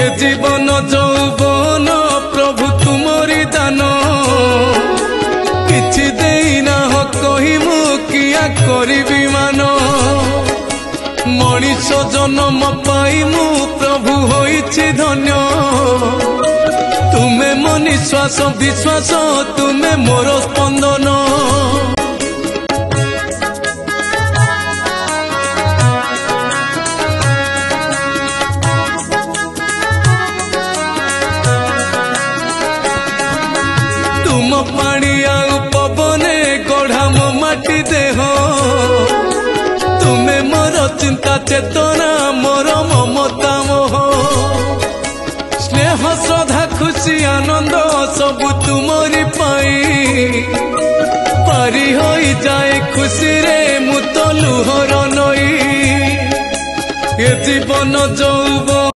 ए जीवन जौवन प्रभु तुमरी दान किछि देना हो कही मु किया करिबी मान मनीष जन्म पाई मु प्रभु होइछि धन्य तुमे मो निश्वास विश्वास तुमे मोर स्पंदन तुम पानी आउ पवने गढ़ा मो माटी देह तुमे मोर चिंता चेतना मोर ममता मोह स्नेह श्रद्धा खुशी आनंद सब तुमरी पाई पारी होई जाए खुशी रे मु तो लुहर नई ए जीवन जौवन।